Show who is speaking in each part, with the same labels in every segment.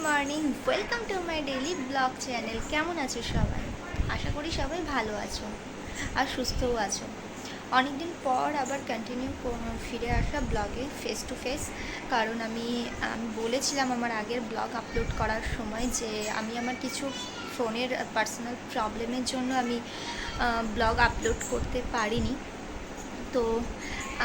Speaker 1: Morning, welcome to my daily blog channel. কেমন আছো সবাই? আশা করি সবাই ভালো আছো আর সুস্থও আছো। অনেকদিন পর আবার কন্টিনিউ ফিরে আসা ব্লগে ফেস টু ফেস। কারণ আমি বলেছিলাম আমার আগের ব্লগ আপলোড করার সময় যে আমি আমার কিছু ফোনের পার্সোনাল প্রবলেমের জন্য আমি ব্লগ আপলোড করতে পারিনি। তো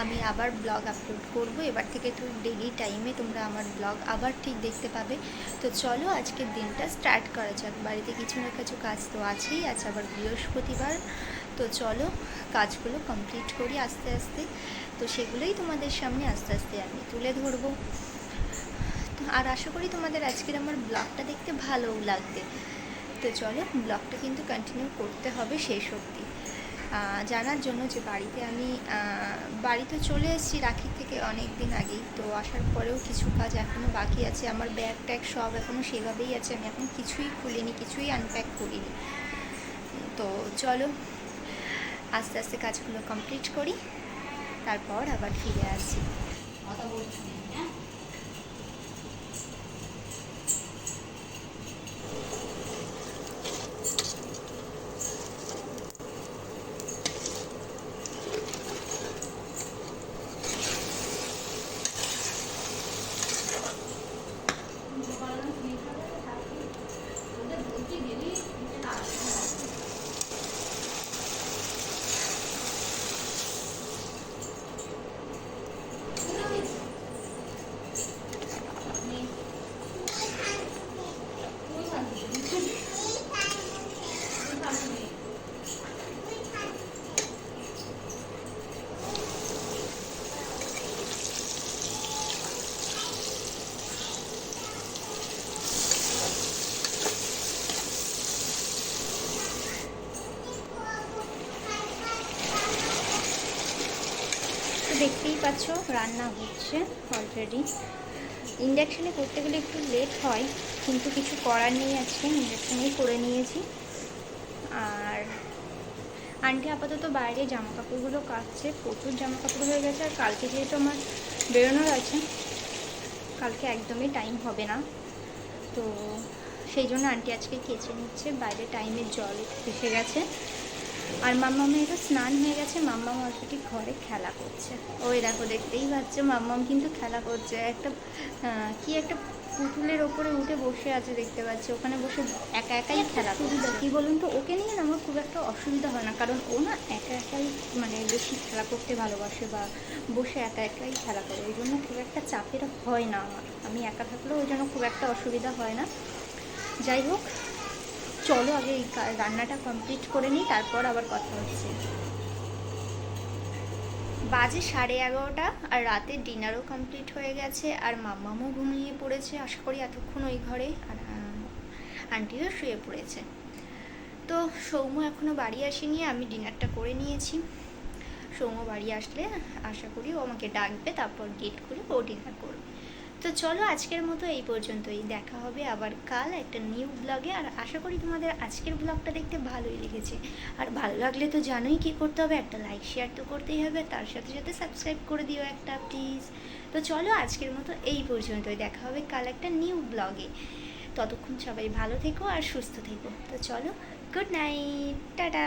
Speaker 1: আমি আবার ব্লগ আপলোড করব এবার থেকে, তো ডেইলি টাইমে তোমরা আমার ব্লগ আবার ঠিক দেখতে পাবে। তো চলো আজকের দিনটা স্টার্ট করা যাক। বাড়িতে কিছু না কিছু কাজ তো আছেই, আজ আবার বৃহস্পতিবার। তো চলো কাজগুলো কমপ্লিট করি আস্তে আস্তে। তো সেগুলোই তোমাদের সামনে আস্তে আস্তে আমি তুলে ধরবো। আর আশা করি তোমাদের আজকের আমার ব্লগটা দেখতে ভালোও লাগবে। তো চলো ব্লগটা কিন্তু কন্টিনিউ করতে হবে শেষ অবধি, জানার জন্য যে বাড়িতে চলে এসেছি রাখির থেকে অনেক দিন আগেই। তো আসার পরেও কিছু কাজ এখনও বাকি আছে। আমার ব্যাগ ট্যাগ সব এখনও সেভাবেই আছে, আমি এখন কিছুই খুলিনি, কিছুই আনপ্যাক করিনি। তো চলো আস্তে আস্তে কাজগুলো কমপ্লিট করি, তারপর আবার ফিরে আসি। কথা বলছি। দেখতেই পাচ্ছ রান্না হচ্ছে অলরেডি। ইন্ডাকশানে করতে গেলে একটু লেট হয়, কিন্তু কিছু করার নেই, আজকে ইন্ডাকশানেই করে নিয়েছি। আর আন্টি আপাতত বাইরে জামা কাপড়গুলো কাচছে, প্রচুর জামা কাপড় হয়ে গেছে। আর কালকে যেহেতু আমার বেরোনোর আছে, কালকে একদমই টাইম হবে না, তো সেই জন্য আন্টি আজকে কেচে নিচ্ছে। বাইরে টাইমের জল এসে গেছে। আর মাম্মাম তো স্নান হয়ে গেছে, মাম্মাম অলরেডি ঘরে খেলা করছে। ওই দেখো, দেখতেই পাচ্ছে মাম্মাম কিন্তু খেলা করছে। একটা পুতুলের ওপরে উঠে বসে আছে, দেখতে পাচ্ছি ওখানে বসে একা একাই খেলা করছে। কী বলুন তো, ওকে নিয়ে না আমার খুব একটা অসুবিধা হয় না, কারণ ও না একা একাই বেশি খেলা করতে ভালোবাসে বা বসে একা একাই খেলা করে। ওই জন্য খুব একটা চাপের হয় না আমার। আমি একা থাকলেও ওই জন্য খুব একটা অসুবিধা হয় না। যাই হোক, চলো আগে এই রান্নাটা কমপ্লিট করে নিই, তারপর আবার কথা হচ্ছে। বাজে 11:30, আর রাতের ডিনারও কমপ্লিট হয়ে গেছে, আর মাম্মামও ঘুমিয়ে পড়েছে আশা করি এতক্ষণ ওই ঘরে, আর আন্টিও শুয়ে পড়েছে। তো সৌম্য এখনও বাড়ি আসেনি, আমি ডিনারটা করে নিয়েছি। সৌম্য বাড়ি আসলে আশা করি ও আমাকে ডাকবে, তারপর গেট খুলে ও ডিনার করবে। তো চলো আজকের মতো এই পর্যন্তই, দেখা হবে আবার কাল একটা নিউ ব্লগে। আর আশা করি তোমাদের আজকের ব্লগটা দেখতে ভালোই লেগেছে। আর ভালো লাগলে তো জানোই কী করতে হবে, একটা লাইক শেয়ার তো করতেই হবে, তার সাথে সাথে সাবস্ক্রাইব করে দিও একটা প্লিজ। তো চলো আজকের মতো এই পর্যন্তই, দেখা হবে কাল একটা নিউ ব্লগে। ততক্ষণ সবাই ভালো থেকো আর সুস্থ থেকো। তো চলো, গুড নাইট, টাটা।